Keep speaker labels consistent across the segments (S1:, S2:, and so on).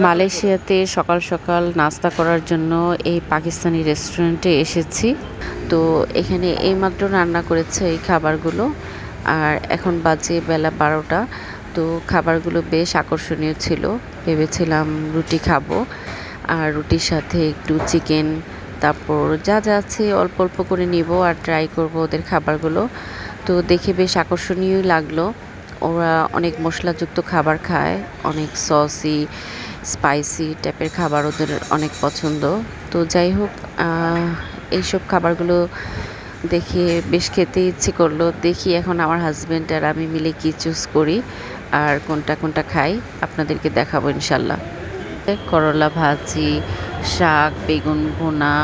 S1: মালয়েশিয়াতে সকাল সকাল নাস্তা করার জন্য এই পাকিস্তানি রেস্টুরেন্টে এসেছি। তো এখানে এইমাত্র রান্না করেছে এই খাবারগুলো। আর এখন বাজে বেলা ১২টা। তো খাবারগুলো বেশ আকর্ষণীয় ছিল। ভেবেছিলাম রুটি খাবো। আর রুটির সাথে একটু চিকেন, তারপর যা যা আছে অল্প অল্প করে নিব আর ট্রাই করব ওদের খাবারগুলো। তো দেখে বেশ আকর্ষণীয়ই লাগলো। ওরা অনেক মশলাযুক্ত খাবার খায়, অনেক সসি, স্পাইসি টাইপের খাবার ওদের অনেক পছন্দ। তো যাই হোক, এইসব খাবারগুলো দেখে বেশ খেতে ইচ্ছে করলো। দেখি এখন আমার হাসব্যান্ড আর আমি মিলে কি চুজ করি আর কোনটা কোনটা খাই, আপনাদেরকে দেখাবো ইনশাল্লাহ। করলা ভাজি, শাক, বেগুন ভুনা,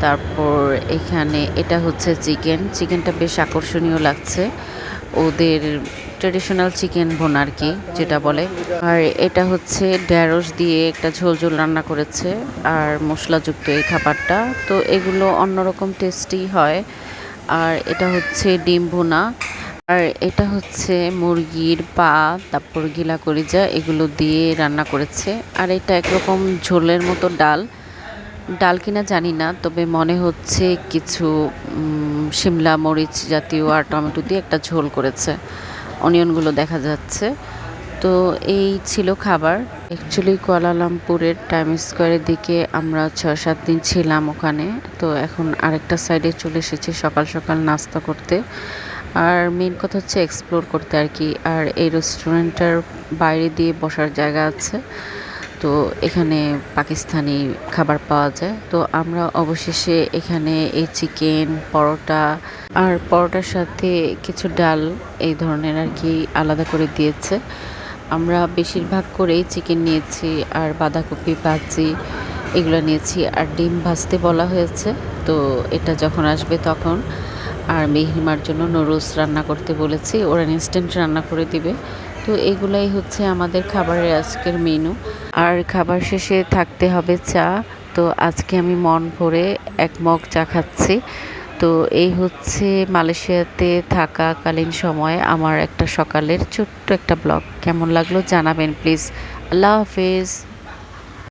S1: তারপর এখানে এটা হচ্ছে চিকেনটা বেশ আকর্ষণীয় লাগছে। ওদের ট্রেডিশনাল চিকেন ভুনা আর কি যেটা বলে। আর এটা হচ্ছে ঢ্যাঁড়স দিয়ে একটা ঝোল ঝোল রান্না করেছে আর মশলাযুক্ত এই খাবারটা। তো এগুলো অন্যরকম টেস্টি হয়। আর এটা হচ্ছে ডিম ভুনা। আর এটা হচ্ছে মুরগির পা, তারপর গিলা কলিজা এগুলো দিয়ে রান্না করেছে। আর এটা একরকম ঝোলের মতো ডাল কিনা জানি না, তবে মনে হচ্ছে কিছু শিমলা মরিচ জাতীয় আর টমেটো দিয়ে একটা ঝোল করেছে। অনিয়নগুলো দেখা যাচ্ছে। তো এই ছিল খাবার। অ্যাকচুয়ালি কুয়ালালামপুরের টাইম স্কোয়ারের দিকে আমরা ৬-৭ দিন ছিলাম ওখানে। তো এখন আরেকটা সাইডে চলে এসেছি সকাল সকাল নাস্তা করতে। আর মেন কথা হচ্ছে এক্সপ্লোর করতে আর কি। আর এই রেস্টুরেন্টটার বাইরে দিয়ে বসার জায়গা আছে। তো এখানে পাকিস্তানি খাবার পাওয়া যায়। তো আমরা অবশেষে এখানে এই চিকেন, পরোটা আর পরোটার সাথে কিছু ডাল এই ধরনের আর কি আলাদা করে দিয়েছে। আমরা বেশিরভাগ করেই চিকেন নিয়েছি আর বাঁধাকপি ভাজি এগুলো নিয়েছি আর ডিম ভাজতে বলা হয়েছে। তো এটা যখন আসবে তখন। আর মেহরিমার জন্য নুডলস রান্না করতে বলেছি, ওরা ইনস্ট্যান্ট রান্না করে দিবে। তো এগুলাই হচ্ছে আমাদের খাবারের আজকের মেনু। আর খাবার শেষে থাকতে হবে চা। তো আজকে আমি মন ভরে ১ মগ চা খাচ্ছি। তো এই হচ্ছে মালয়েশিয়াতে থাকাকালীন সময় আমার একটা সকালের ছোট্ট একটা ব্লগ। কেমন লাগলো জানাবেন প্লিজ। আল্লাহ হাফেজ।